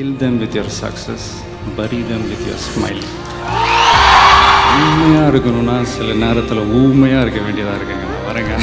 Kill them with your success, bury them with your smile. உண்மையாக இருக்கணும்னா சில நேரத்தில் ஊமையாக இருக்க வேண்டியதாக இருக்குங்க. நான் வரேங்க.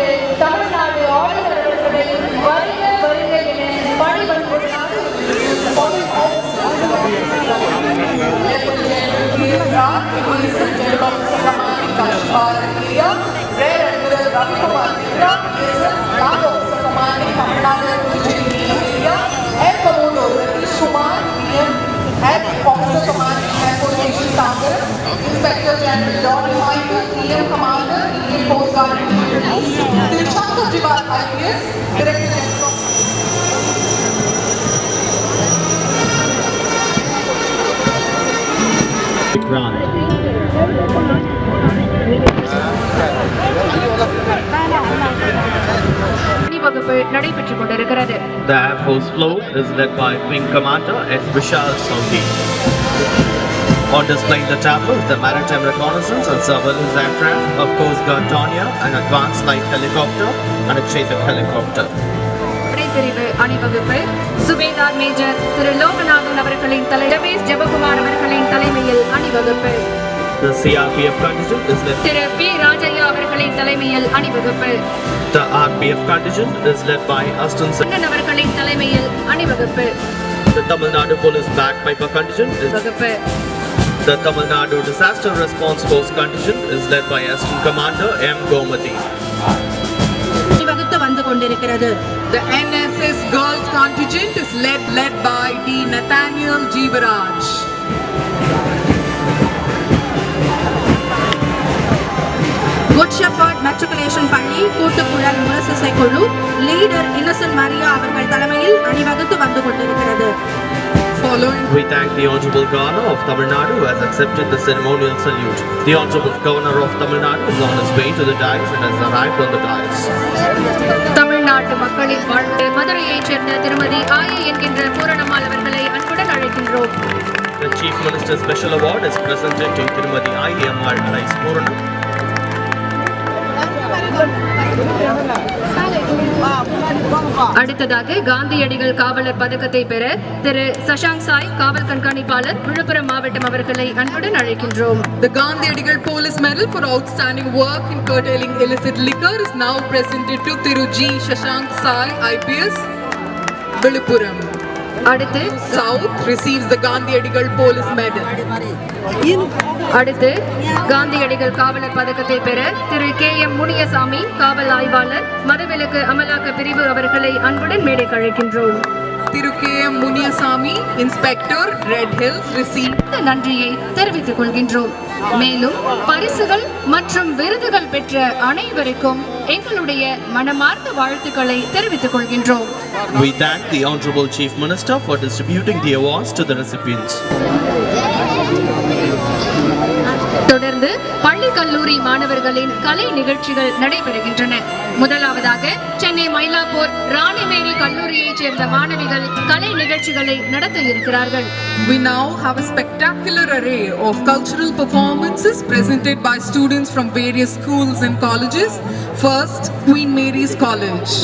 அவர்கள் தமிழ்நாடு ஆளுநர்களை வருக வருக என பணிபுரிகிறார். Inspector General John Michael, EM Commander, Indian Coast Guard Police, Shankar Jibal IPS, Director General of அணிவகுப்பு நடைபெற்றுக் கொண்டிருக்கிறது. The Air Force float is led by Wing Commander S. Vishal Sodhi. On display in the tableau is the Maritime Reconnaissance and Surveillance Aircraft of Coast Guard Donia, an advanced light helicopter and a Chetak helicopter. படைப்பிரிவு அணிவகுப்பு சுபேதார் major திரு லோகநாதன் அவர்களின் தலைவர் ஜெபகுமார் அவர்களின் தலைமையில் அணிவகுப்பு. The CRPF contingent is led. Thiru P Rajaiah அவர்களின் தலைமையில் அணிவகுப்பு. The RPF contingent is led by Aston Kannan அவர்களின் தலைமையில் அணிவகுப்பு. The Tamil Nadu Police Bagpiper contingent is வகுப்பு. The Tamil Nadu Disaster Response Force contingent is led by Assistant Commander M. Gomati. அணிவகுத்து வந்து கொண்டிருக்கிறது. The NSS Girls contingent is led by D. Nathaniel Jeevaraj. Good shepherd matriculation பள்ளி கூட்டுக்குழல் முரசசை குழு leader Innocent Maria அவர்கள் தலைமையில் அணிவகுத்து வந்து கொண்டிருக்கிறது. We thank the Honorable Governor of Tamil Nadu who has accepted the ceremonial salute. The Honorable Governor of Tamil Nadu is on his way to the dais and has arrived on the dais. தமிழ்நாட்டு மக்களின் வாழ்த்து மதுரையைச் சேர்ந்த திருமதி ஆயை என்கின்ற பூரணம்மாள் அவர்களை அன்புடன் அழைக்கின்றோம். The Chief Minister's Special Award is presented to Tirumadi I.A.M.R. Rais Pooranam. அடுத்ததாக காந்தியடிகள் காவலர் பதக்கத்தை பெற திரு சஷாங்க் சாய் காவல் கண்காணிப்பாளர் விழுப்புரம் மாவட்டம் அவர்களை அன்புடன் அழைக்கின்றோம். The Gandhiadigal Police Medal for outstanding work in curtailing illicit liquor is now presented to Thiru G. Shashank Sai, IPS, Viluppuram. அடுத்து South receives the Gandhiadigal Police Medal. அடுத்து காந்தியடிகள் காவலர் பதக்கத்தை பெற திரு கே எம் முனியசாமி காவல் ஆய்வாளர் மதவிலக்கு அமலாக்க பிரிவு அவர்களை அன்புடன் மேடைக்கு அழைக்கின்றோம். Thiru K. M. Munyasamy, Inspector, Red Hills, received. நன்றியை தெரிவித்துக் கொள்கின்றோம். மேலும் பரிசுகள் மற்றும் விருதுகள் பெற்ற அனைவருக்கும் எங்களுடைய மனமார்ந்த வாழ்த்துக்களை தெரிவித்துக் கொள்கின்றோம். We thank the Honorable Chief Minister for distributing the awards to the recipients. தொடர்ந்து பள்ளி கல்லூரி மாணவர்களின் கலை நிகழ்ச்சிகள் நடைபெறுகின்றன. முதலாவதாக சென்னை மயிலாப்பூர் ராணிமேரி கல்லூரியைச் சேர்ந்த மாணவிகள் கலை நிகழ்ச்சிகளை நடத்த இருக்கிறார்கள். We now have a spectacular array of cultural performances presented by students from various schools and colleges. First, Queen Mary's College.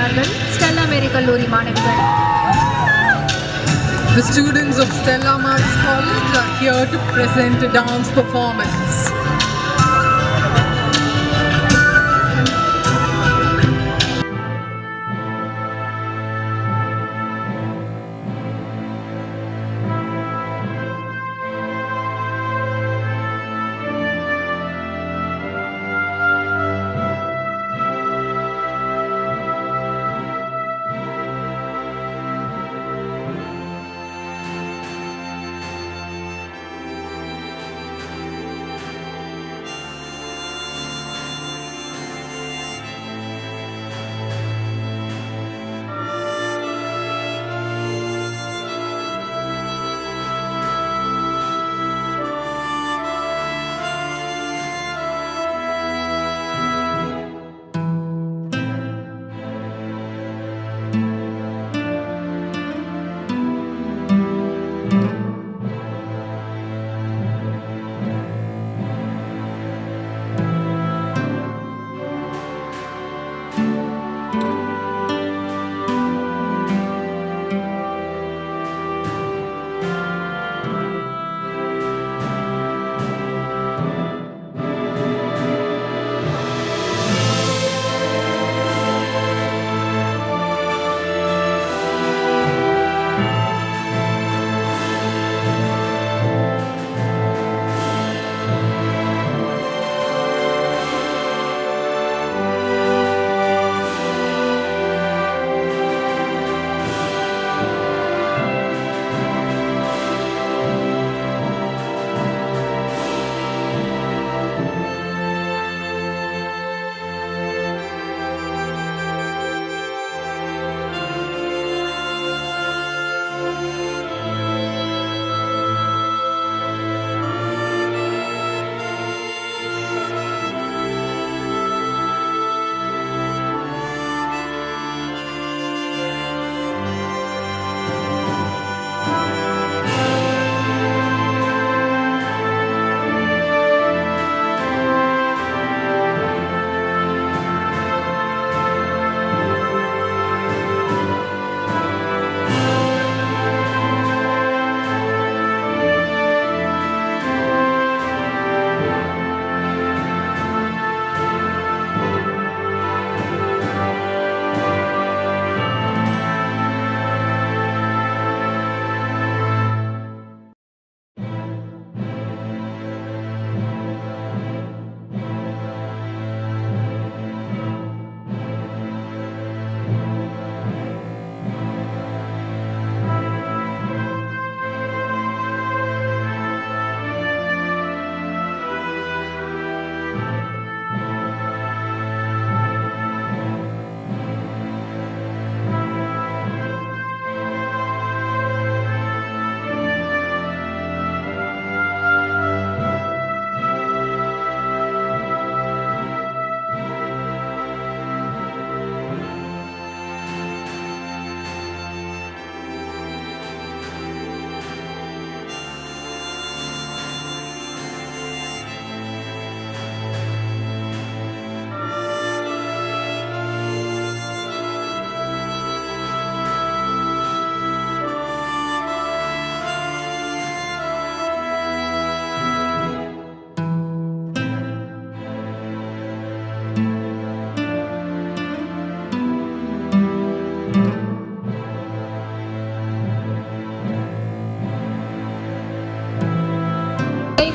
வருகிறார்கள் ஸ்டெல்லா மேரி கல்லூரி மாணவிகள். The students of Stella Maris College are here to present a dance performance.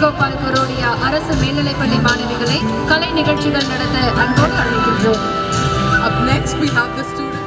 Gopal Garodia அரசு மேல்நிலைப்பள்ளி மாணவிகளை கலை நிகழ்ச்சிகள் நடத்த அன்போடு அழைக்கின்றோம். Up next we have the student.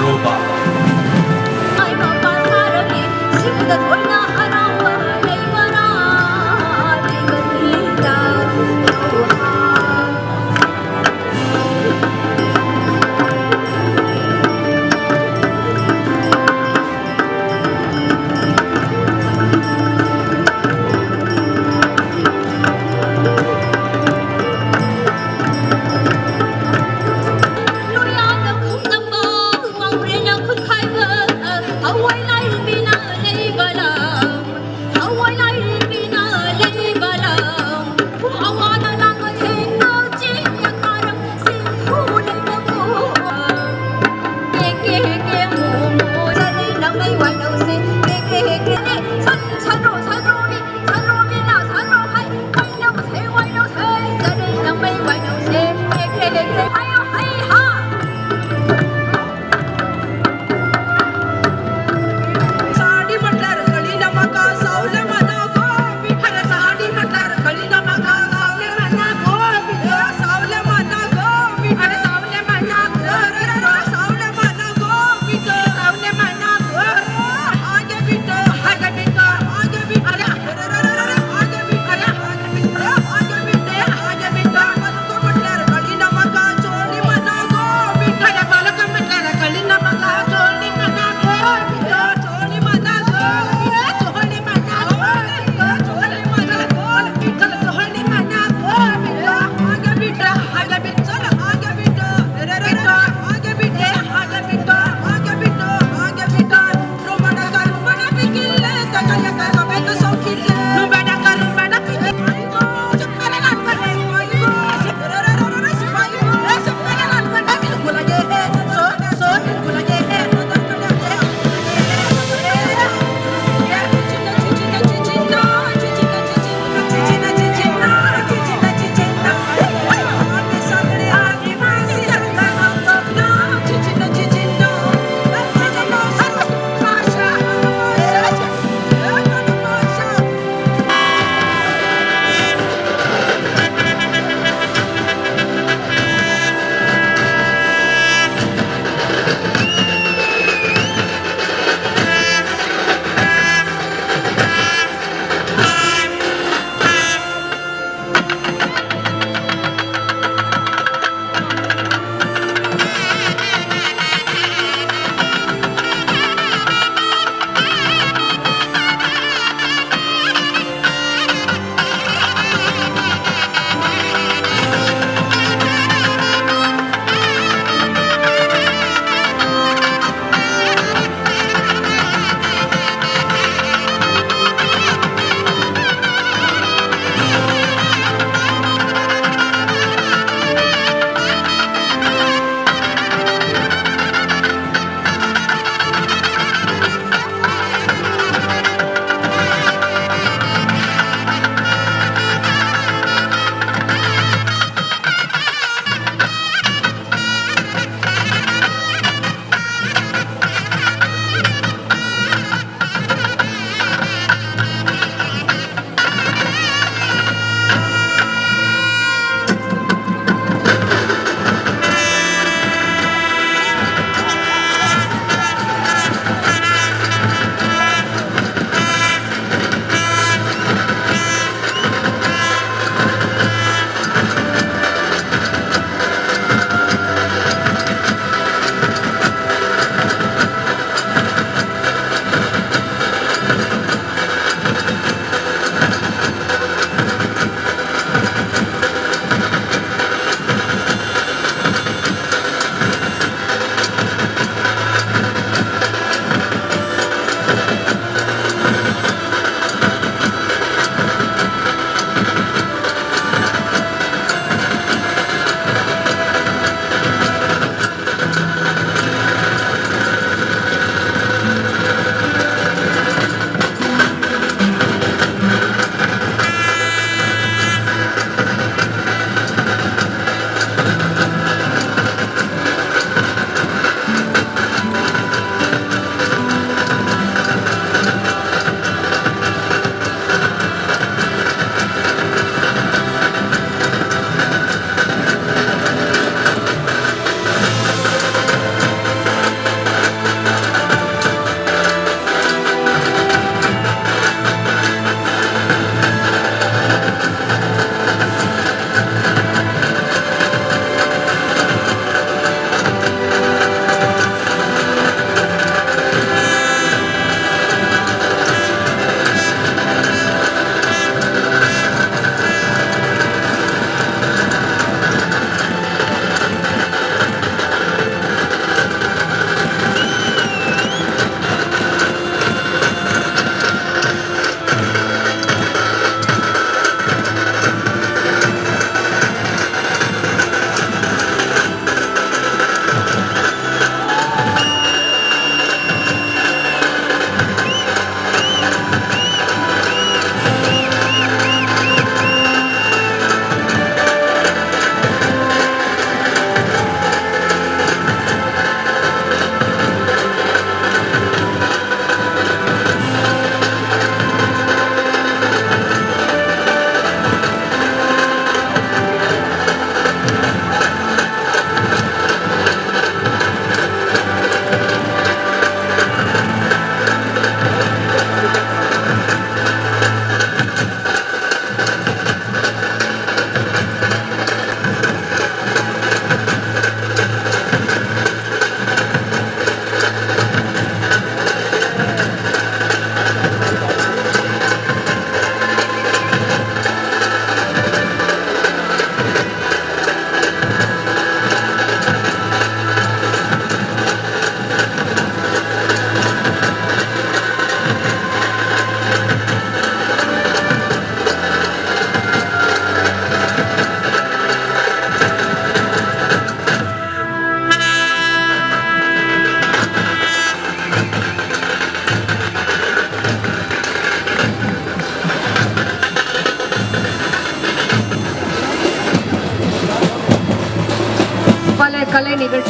Aruba. ai ba pa sa ra ki sim da koi na arawa dei mara dei bani da tu ha nuôi ăn được không năm bơ mong riêng nhau khut khai vơ hawai lai bina nei bala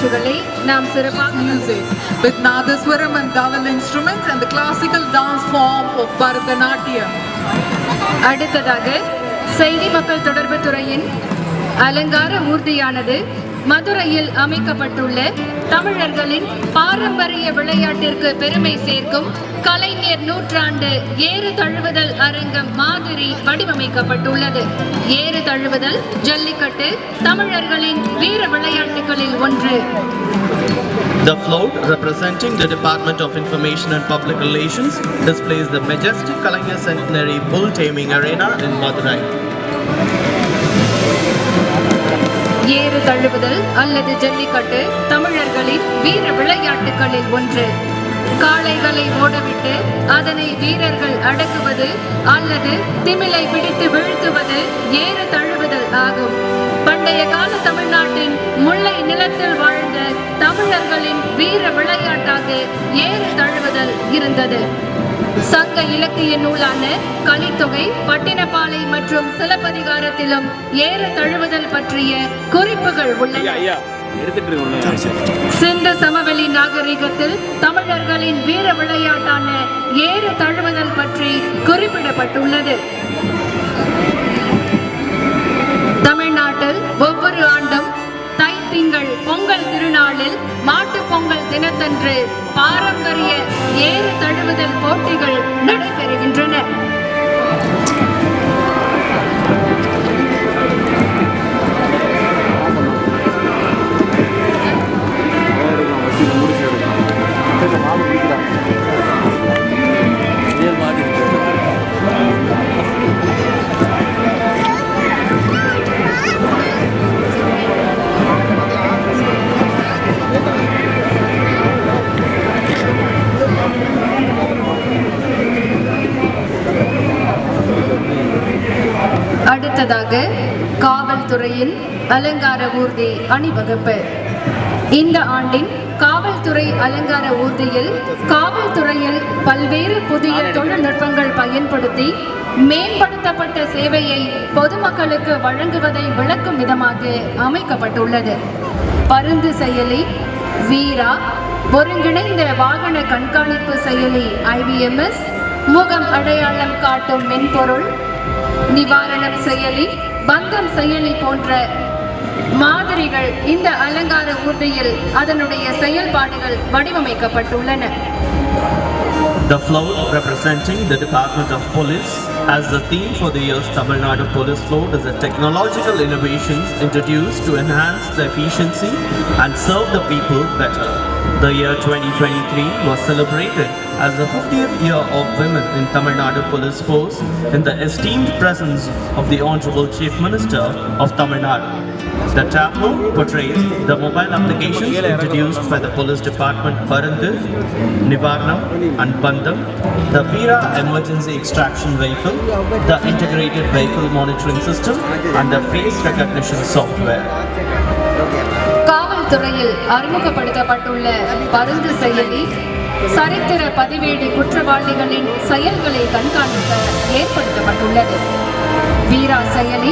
நிகழ்ச்சிகளை நாம் சிறப்பாக music with Nadaswaram and Gaval instruments and the classical dance form of Bharatanatyam. அடுத்ததாக செய்தி மக்கள் தொடர்பு துறையின் அலங்கார ஊர்தியானது மதுரையில் அமைக்கப்பட்டுள்ள தமிழர்களின் பாரம்பரிய விளையாட்டிற்கு பெருமை சேர்க்கும் கலைஞர் நூற்றாண்டு ஏறு தழுவுதல் அரங்கம் மாதிரி வடிவமைக்கப்பட்டுள்ளது. ஏறு தழுவுதல் ஜல்லிக்கட்டு தமிழர்களின் வீர விளையாட்டுகளில் ஒன்று. The float, representing the Department of Information and Public Relations, displays the majestic Kalaignir Centenary Bull Taming Arena in Madurai. ஏறு தழுவுதல் அல்லது ஜல்லிக்கட்டு தமிழர்களின் வீர விளையாட்டுகளில் ஒன்று. காளைகளை ஓடவிட்டு அதனை வீரர்கள் அடக்குவது அல்லது திமிலை பிடித்து வீழ்த்துவது ஏறு தழுவுதல் ஆகும். பண்டைய கால தமிழ்நாட்டின் முல்லை நிலத்தில் வாழ்ந்த தமிழர்களின் வீர விளையாட்டாக ஏறு தழுவுதல் இருந்தது. சங்க இலக்கிய நூலான கலித்தொகை, பட்டினப்பாலை மற்றும் சிலப்பதிகாரத்திலும் ஏறு தழுவுதல் பற்றிய குறிப்புகள் உள்ளன. சிந்து சமவெளி நாகரிகத்தில் தமிழர்களின் வீர விளையாட்டான ஏறு தழுவுதல் பற்றி குறிப்பிடப்பட்டுள்ளது. தமிழ்நாட்டில் ஒவ்வொரு ஆண்டும் தைத்திங்கள் பொங்கல் திருநாளில் மாட்டுப் பொங்கல் தினத்தன்று பாரம்பரிய ஏறு தழுவுதல் போட்டிகள் நடைபெறுகின்றன. அடுத்ததாக காவல்துறையின் அலங்கார ஊர்தி அணிவகுப்பு. இந்த ஆண்டின் காவல்துறை அலங்கார ஊர்தியில் காவல்துறையில் பல்வேறு புதிய தொழில்நுட்பங்கள் பயன்படுத்தி மேம்படுத்தப்பட்ட சேவையை பொதுமக்களுக்கு வழங்குவதை விளக்கும் விதமாக அமைக்கப்பட்டுள்ளது. பருந்து செயலி, வீரா, ஒருங்கிணைந்த வாகன கண்காணிப்பு செயலி IVMS, முகம் அடையாளம் காட்டும் மென்பொருள், நிவாரணம் செயலி, பந்தம் செயலி போன்ற மாதிரிகள் இந்த அலங்கார ஊர்தியில் அதனுடைய செயல்பாடுகள் வடிவமைக்கப்பட்டுள்ளன. The float, representing the Department of Police, as the theme for the year's Tamil Nadu Police Float is the technological innovations introduced to enhance the efficiency and serve the people better. The year 2023 was celebrated as the 50th year of women in Tamil Nadu Police Force in the esteemed presence of the Honorable Chief Minister of Tamil Nadu. The tableau portrays the mobile applications introduced by the Police Department Parandu, Nivarnam and Bandam, the Veera Emergency Extraction Vehicle, the Integrated Vehicle Monitoring System and the Face Recognition Software. காவல்துறையில் அறிமுகப்படுத்தப்பட்டுள்ள பருந்து செயலி சரித்திர பதிவேடு குற்றவாளிகளின் செயல்களை கண்காணிக்க ஏற்படுத்தப்பட்டுள்ளது. வீரா செயலி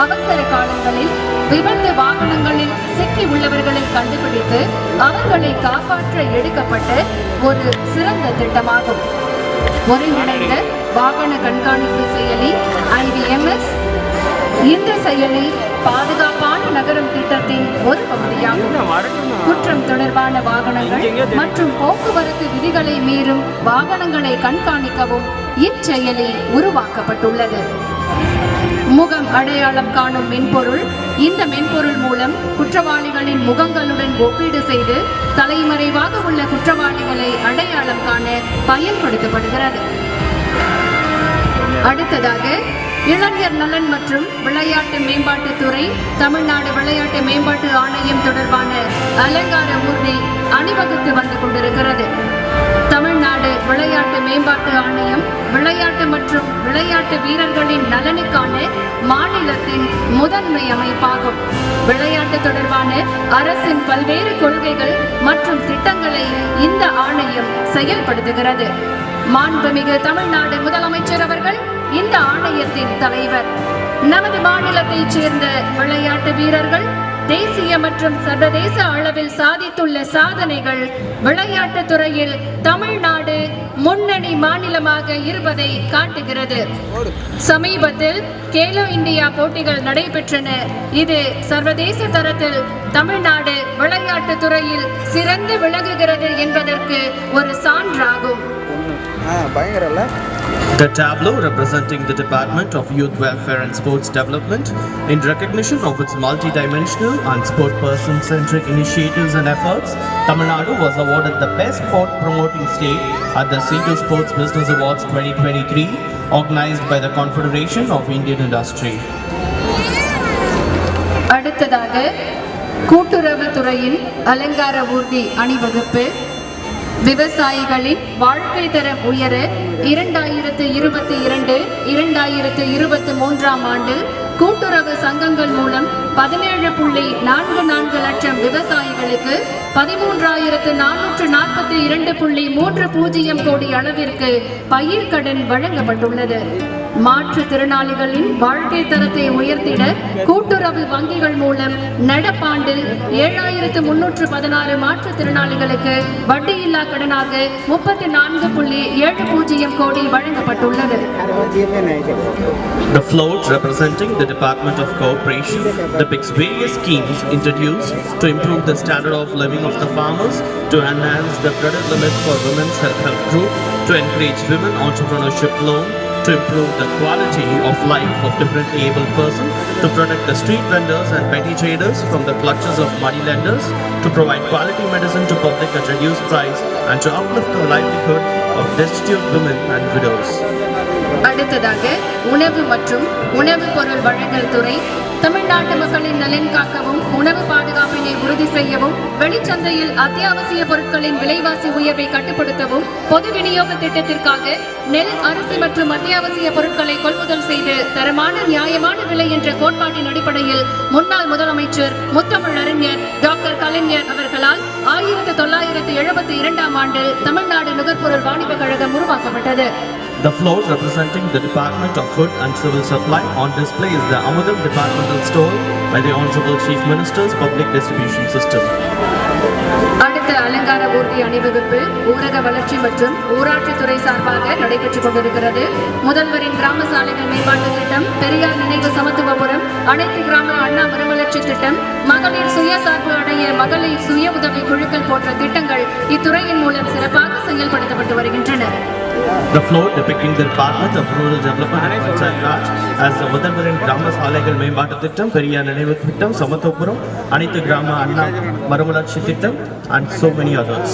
அவசர காலங்களில் விபத்து வாகனங்களில் சிக்கி உள்ளவர்களை கண்டுபிடித்து அவர்களை காப்பாற்ற எடுக்கப்பட்ட ஒரு சிறந்த திட்டமாகும். ஒருங்கிணைந்த வாகன கண்காணிப்பு செயலி IVMS. இந்த செயலி பாதுகாப்பான நகரம் திட்டத்தின் ஒரு பகுதியாகும். குற்றம் தொடர்பான வாகனங்கள் மற்றும் போக்குவரத்து விதிகளை மீறும் வாகனங்களை கண்காணிக்கவும் இச்செயலி உருவாக்கப்பட்டுள்ளது. முகம் அடையாளம் காணும் மென்பொருள். இந்த மென்பொருள் மூலம் குற்றவாளிகளின் முகங்களுடன் ஒப்பீடு செய்து தலைமறைவாக உள்ள குற்றவாளிகளை அடையாளம் காண பயன்படுத்தப்படுகிறது. அடுத்ததாக இளைஞர் நலன் மற்றும் விளையாட்டு மேம்பாட்டுத்துறை, தமிழ்நாடு விளையாட்டு மேம்பாட்டு ஆணையம் தொடர்பான அலங்கார ஊர்தி அணிவகுத்து வந்து கொண்டிருக்கிறது. தமிழ்நாடு விளையாட்டு மேம்பாட்டு ஆணையம் விளையாட்டு மற்றும் விளையாட்டு வீரர்களின் நலனுக்கான மாநிலத்தின் முதன்மை அமைப்பாகும். விளையாட்டு தொடர்பான அரசின் பல்வேறு கொள்கைகள் மற்றும் திட்டங்களை இந்த ஆணையம் செயல்படுத்துகிறது. மாண்புமிகு தமிழ்நாடு முதலமைச்சர் அவர்கள் இந்த ஆணையத்தின் தலைவர். நமது மாநிலத்தைச் சேர்ந்த விளையாட்டு வீரர்கள் தேசிய மற்றும் சர்வதேச அளவில் சாதித்துள்ள சாதனைகள் விளையாட்டுத் துறையில் தமிழ்நாடு முன்னணி மாநிலமாக இருப்பதை காட்டுகிறது. சமீபத்தில் கேலோ இந்தியா போட்டிகள் நடைபெற்றன. இது சர்வதேச தரத்தில் தமிழ்நாடு விளையாட்டுத் துறையில் சிறந்து விளங்குகிறது என்பதற்கு ஒரு சான்றாகும். The tableau representing the Department of Youth Welfare and Sports Development in recognition of its multi-dimensional and sport person-centric initiatives and efforts, Tamil Nadu was awarded the Best Sport Promoting State at the C2 Sports Business Awards 2023, organized by the Confederation of Indian Industry. அடுத்ததாக கூட்டுறவு துறையின் அலங்கார ஊர்தி அணிவகுப்பு. விவசாயிகளின் வாழ்க்கை தரம் உயர 2022-2023 ஆண்டில் கூட்டுறவு சங்கங்கள் மூலம் 17.44 லட்சம் விவசாயிகளுக்கு 13,442.30 கோடி அளவிற்கு பயிர்க்கடன் வழங்கப்பட்டுள்ளது. மாற்றுத்திறனாளிகளின் வாழ்க்கை தரத்தை உயர்த்திட கூட்டுறவு வங்கிகள் மூலம் நடப்பாண்டில் 7,316 மாற்றுத்திறனாளிகளுக்கு வட்டியில்லா கடனாக 34.70 கோடி வழங்கப்பட்டுள்ளது. The float representing the Department of Cooperation depicts various schemes introduced to improve the standard of living of the farmers, to enhance the credit limit for women's self-help group, to encourage women entrepreneurship loan, to improve the quality of life of differently abled persons, to protect the street vendors and petty traders from the clutches of money lenders, to provide quality medicine to public at reduced price, and to uplift the livelihood of destitute women and widows. அடுத்ததாக உணவு மற்றும் உணவு பொருள் வழங்கல் துறை தமிழ்நாட்டு மக்களின் நலன் காக்கவும் உணவு பாதுகாப்பினை உறுதி செய்யவும் வெளிச்சந்தையில் அத்தியாவசிய பொருட்களின் விலைவாசி உயர்வை கட்டுப்படுத்தவும் பொது விநியோக திட்டத்திற்காக நெல், அரிசி மற்றும் அத்தியாவசிய பொருட்களை கொள்முதல் செய்து தரமான நியாயமான விலை என்ற கோட்பாட்டின் அடிப்படையில் முன்னாள் முதலமைச்சர் முத்தமிழறிஞர் டாக்டர் கலைஞர் அவர்களால் 1972 ஆண்டு தமிழ்நாடு நுகர்பொருள் வாணிப கழகம் உருவாக்கப்பட்டது. The float representing the Department of Food and Civil Supply on display is the Amadam Departmental Store by the Honorable Chief Minister's Public Distribution System. அடுத்த அலங்கார ஊர்தி அணிவகுப்பு ஊரக வளர்ச்சி மற்றும் ஊராட்சித்துறை சார்பாக நடைபெற்றுக் கொண்டிருக்கிறது. முதல்வரின் கிராம சாலைகள் மேம்பாட்டு திட்டம், பெரியார் நினைவு சமத்துவபுரம், அனைத்து கிராம அண்ணா மறுமலர்ச்சி திட்டம், மகளிர் சுயசார்பு அடைய மகளிர் சுய உதவி குழுக்கள் போன்ற திட்டங்கள் இத்துறையின் மூலம் சிறப்பாக செயல்படுத்தப்பட்டு வருகின்றன. The float depicting the Department of Rural Development and Panchayat Raj as the முதல்வரின் கிராம சாலைகள் மேம்பாட்டு திட்டம், பெரியார் நினைவு திட்டம், சமத்துவபுரம், அனைத்து கிராம அண்ணா மறுமலர்ச்சி திட்டம் and so many others.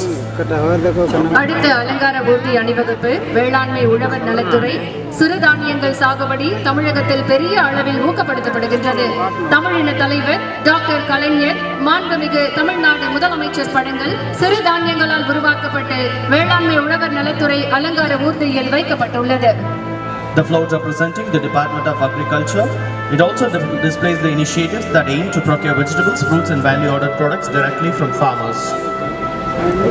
அடுத்த அலங்கார ஊர்தி அணிவகுப்பு வேளாண்மை உழவர் நலத்துறை. சிறுதானியங்கள் சாகுபடி தமிழகத்தில் பெரிய அளவில் ஊக்கப்படுத்தப்படுகின்றது. தமிழின தலைவர் டாக்டர் கலைஞர், மாண்புமிகு தமிழ்நாடு முதலமைச்சர் படங்கள் சிறுதானியங்களால் உருவாக்கப்பட்டு வேளாண்மை உழவர் நலத்துறை அலங்கார ஊர்தியில் வைக்கப்பட்டுள்ளது. The float representing the Department of Agriculture. It also displays the initiatives that aim to procure vegetables, fruits and value-added products directly from farmers.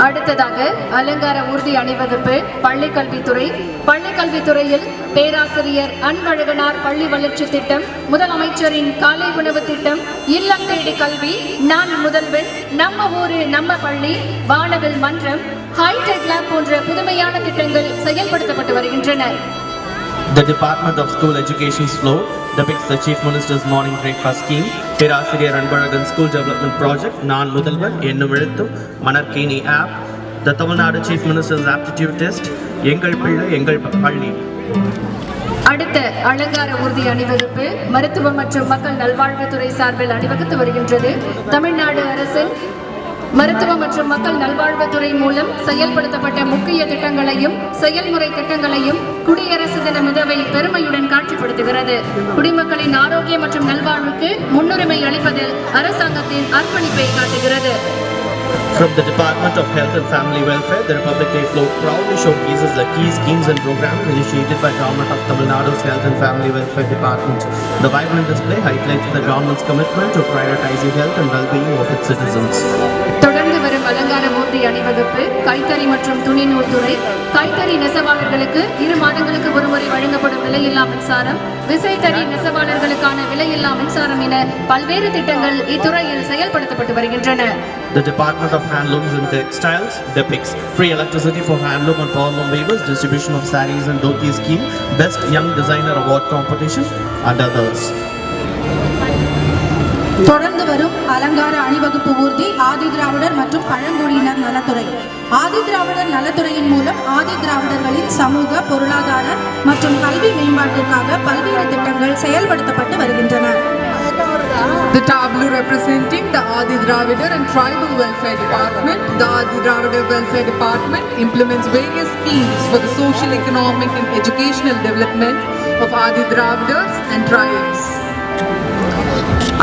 அடுத்ததாக அலங்கார ஊர்தி அணிவகுப்பு பள்ளிக்கல்வித்துறை. பள்ளிக்கல்வித்துறையில் பேராசிரியர் அன்பழகனார் பள்ளி வளர்ச்சி திட்டம், முதலமைச்சரின் காலை உணவு திட்டம், இல்லம் தேடி கல்வி, நான் முதல்வன், நம்ம ஊரு நம்ம பள்ளி, வானவில் மன்றம், ஹைடெக் லேப் போன்ற புதுமையான திட்டங்கள் செயல்படுத்தப்பட்டு வருகின்றன. The Department of School Education's float depicts the Chief Minister's morning breakfast scheme, Perasiriyar Anbalagan School Development Project, Naan Mudalvan, Ennum Ezhuthum, Manarkeni app, the Tamil Nadu Chief Minister's aptitude test, Engal Pillai, Engal Palli. அடுத்த அலங்கார ஊர்தி அணிவகுப்பு மருத்துவம் மற்றும் மக்கள் நல்வாழ்வுத்துறை சார்பில் அணிவகுத்து வருகின்றது. தமிழ்நாடு அரசின் மருத்துவம் மற்றும் மக்கள் நல்வாழ்வுத்துறை மூலம் செயல்படுத்தப்பட்ட முக்கிய திட்டங்களையும் செயல்முறை திட்டங்களையும் குடியரசு தின மிதவை பெருமையுடன் காட்சிப்படுத்துகிறது. குடிமக்களின் ஆரோக்கியம் மற்றும் நல்வாழ்வுக்கு முன்னுரிமை அளிப்பதில் அரசாங்கத்தின் அர்ப்பணிப்பை காட்டுகிறது. From the Department of Health and Family Welfare, the Republic Day float proudly showcases the key schemes and programs initiated by Government of Tamil Nadu's Health and Family Welfare Department. The vibrant display highlights the government's commitment to prioritizing health and well-being of its citizens. தொடர்ந்து வரும் அலங்கார ஊர்தி அணிவகுப்பு கைத்தறி மற்றும் துணிநூல் துறை. கைத்தறி நெசவாளர்களுக்கு 2 மாதங்களுக்கு ஒருமுறை வழங்கப்படும் விலையில்லா மின்சாரம், விசைத்தறி நெசவாளர்களுக்கான விலையில்லா மின்சாரம் என பல்வேறு திட்டங்கள் இத்துறையில் செயல்படுத்தப்பட்டு வருகின்றன. The Department of Handlooms and Textiles depicts free electricity for handloom and powerloom weavers, distribution of sarees and dhoti scheme, best young designer award competition and others. தொடர்ந்து வரும் அலங்கார அணிவகுப்பு ஊர்தி ஆதி திராவிடர் மற்றும் பழங்குடியினர் நலத்துறை. ஆதி திராவிடர் நலத்துறையின் மூலம் ஆதி திராவிடர்களின் சமூக, பொருளாதார மற்றும் கல்வி மேம்பாட்டிற்காக பல்வேறு திட்டங்கள் செயல்படுத்தப்பட்டு வருகின்றன. The tableau representing the Adi Dravidar and Tribal Welfare Department. The Adi Dravidar Welfare Department implements various schemes for the social, economic and educational development of Adi Dravidars and tribes.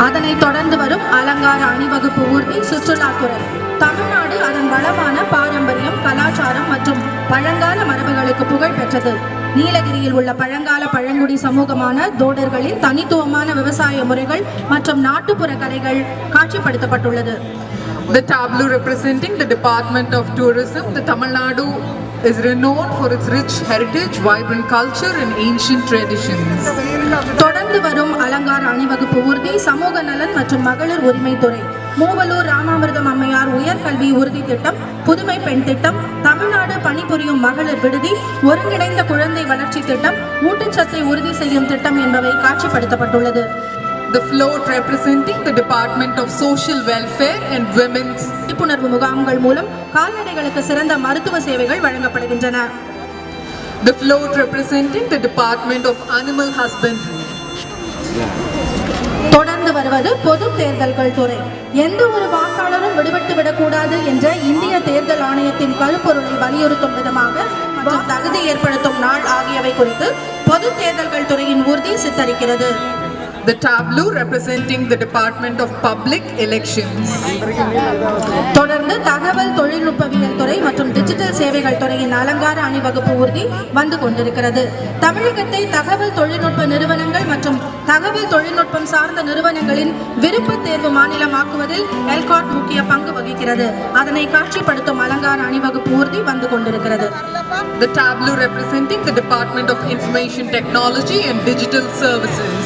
அதனைத் தொடர்ந்து வரும் அலங்கார அணிவகுப்பு ஊர்தி சுற்றுலாத்துறை. தமிழ்நாடு அதன் வளமான பாரம்பரியம், கலாச்சாரம் மற்றும் பழங்கால மரபுகளுக்கு புகழ் பெற்றது. நீலகிரியில் உள்ள பழங்கால பழங்குடி சமூகமான தோடர்களின் தனித்துவமான விவசாய முறைகள் மற்றும் நாட்டுப்புற கலைகள் காட்சிப்படுத்தப்பட்டுள்ளது. The tableau representing the Department of Tourism. The Tamil Nadu is renowned for its rich heritage, vibrant culture and ancient traditions. தொடர்ந்து வரும் அலங்கார அணிவகுப்பு ஊர்தி சமூக நலன் மற்றும் மகளிர் உரிமைத்துறை. மூவலூர் ராமாமிர்தம் அம்மையார் உயர்கல்வி உறுதி திட்டம், புதுமை பெண் திட்டம், தமிழ்நாடு பணிபுரியும் மகளிர் விடுதி, ஒருங்கிணைந்த குழந்தை வளர்ச்சி திட்டம், ஊட்டச்சத்தை உறுதி செய்யும் திட்டம் என்பவை காட்சிப்படுத்தப்பட்டுள்ளது. The float representing the Department of Social Welfare and Women's. விழிப்புணர்வு முகாம்கள் மூலம் கால்நடைகளுக்கு சிறந்த மருத்துவ சேவைகள் வழங்கப்படுகின்றன. The float representing the Department of Animal Husbandry. தொடர்ந்து வருவது பொது தேர்தல்கள் துறை. எந்த ஒரு வாக்காளரும் விடுபட்டு விடக்கூடாது என்ற இந்திய தேர்தல் ஆணையத்தின் கருப்பொருளை வலியுறுத்தும் விதமாக மற்றும் தகுதி ஏற்படுத்தும் நாள் ஆகியவை குறித்து பொது தேர்தல்கள் துறையின் ஊர்தி சித்தரிக்கிறது. The tableau representing the Department of Public Elections. தொடர்ந்து தகவல் தொழில்நுட்பவியல் துறை மற்றும் டிஜிட்டல் சேவைகள் துறையின் அலங்கார அணிவகுப்பு ஊர்தி வந்து கொண்டிருக்கிறது. தமிழகத்தை தகவல் தொழில்நுட்ப நிறுவனங்கள் மற்றும் தகவல் தொழில்நுட்பம் சார்ந்த நிறுவனங்களின் விருப்ப தேர்வு மாநிலமாக்குவதில் எல்காட் முக்கிய பங்கு வகிக்கிறது. அதனை காட்சிப்படுத்தும் அலங்கார அணிவகுப்பு ஊர்தி வந்து கொண்டிருக்கிறது. The tableau representing the Department of Information Technology and Digital Services.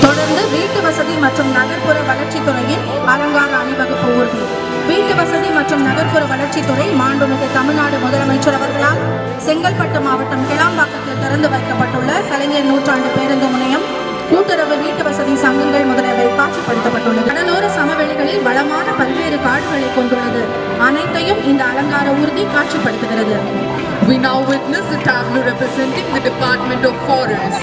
தொடர்ந்து வீட்டு வசதி மற்றும் நகர்ப்புற வளர்ச்சித்துறையின் அலங்கார அணிவகுப்பு ஊர்தி. வீட்டு வசதி மற்றும் நகர்ப்புற வளர்ச்சித்துறை மாண்புமிகு தமிழ்நாடு முதலமைச்சர் அவர்களால் செங்கல்பட்டு மாவட்டம் கிளாம்பாக்கத்தில் திறந்து வைக்கப்பட்டுள்ள கலைஞர் நூற்றாண்டு பேருந்து முனையம், கூட்டுறவு வீட்டு வசதி சங்கங்கள் முதலியவை காட்சிப்படுத்தப்பட்டுள்ளது. கடலோர சமவெளிகளில் வளமான பல்வேறு காடுகளை கொண்டுள்ளது. அனைத்தையும் இந்த அலங்கார ஊர்தி காட்சிப்படுத்துகிறது. We now witness the tableau representing the Department of Forests.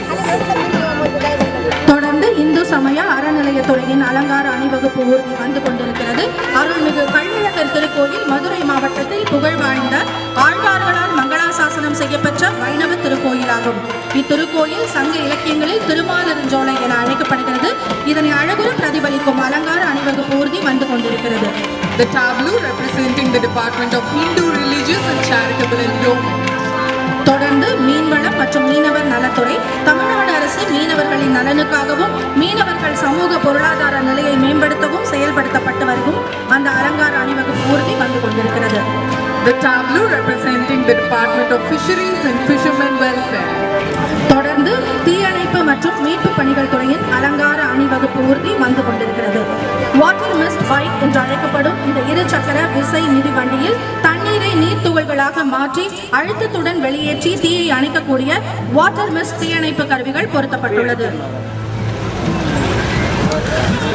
தொடர்ந்து இந்து சமய அறநிலையத்துறையின் அலங்கார அணிவகுப்பு ஊர்தி வந்து கொண்டிருக்கிறது. அருள்மிகு கள்ளழகர் திருக்கோயில் மதுரை மாவட்டத்தில் புகழ் வாய்ந்த ஆழ்வார்களால் மங்களாசாசனம் செய்யப்பெற்ற வைணவ திருக்கோயிலாகும். இத்திருக்கோயில் சங்க இலக்கியங்களில் திருமாலிருஞ்சோலை என அழைக்கப்படுகிறது. இதனை அழகுற பிரதிபலிக்கும் அலங்கார அணிவகுப்பு ஊர்தி வந்து கொண்டிருக்கிறது. The tableau representing the Department of Hindu Religious and Charitable Endowment. தொடர்ந்து மீன்வளம் மற்றும் மீனவர் நலத்துறை. தமிழ்நாடு அரசு மீனவர்களின் நலனுக்காகவும் மீனவர்கள் சமூக பொருளாதார நிலையை மேம்படுத்தவும் செயல்படுத்தப்பட்டு வரும் அந்த அலங்கார அணிவகுப்பு ஊர்தி வந்து கொண்டிருக்கிறது. The tableau representing the Department of Fisheries and Fishermen Welfare. தொடர்ந்து தீயணைப்பு மற்றும் மீட்பு பணிகள் துறையின் அலங்கார அணிவகுப்பு ஊர்தி வந்து கொண்டிருக்கிறது. வாட்டர் மிஸ்ட் பைக் என்று அழைக்கப்படும் இந்த 2 சக்கர விசை மிதிவண்டியில் தண்ணீரை நீர்த்துகள்களாக மாற்றி அழுத்தத்துடன் வெளியேற்றி தீயை அணைக்கக்கூடிய வாட்டர் மிஸ்ட் தீயணைப்பு கருவிகள் பொருத்தப்பட்டுள்ளது.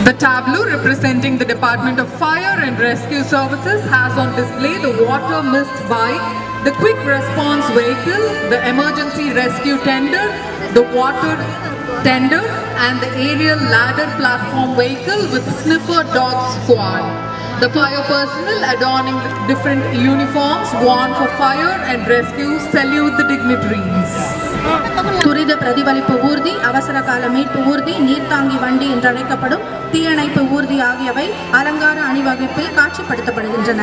The tableau representing the Department of Fire and Rescue Services has on display the water mist bike, the quick response vehicle, the emergency rescue tender, the water tender and the aerial ladder platform vehicle with sniffer dog squad. The fire personnel adorning different uniforms worn for fire and rescue salute the dignitaries. துரித பிரதிபலிப்பு ஊர்தி, அவசர கால மீட்பு ஊர்தி, நீர்த்தாங்கி வண்டி என்று அழைக்கப்படும் தீயணைப்பு ஊர்தி ஆகியவை அலங்கார அணிவகுப்பில் காட்சிப்படுத்தப்படுகின்றன.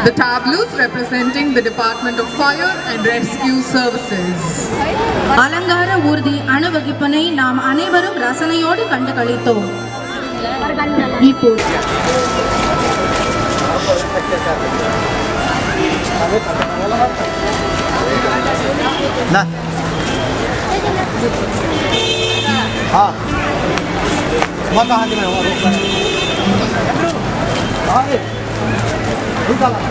The tableaus representing the Department of Fire and Rescue Services. அலங்கார ஊர்தி அணிவகுப்பினை நாம் அனைவரும் ரசனையோடு கண்டு களித்தோம். இப்போ Nah. Ah. Maka hati mana orang rusak. Ah, rusak lah.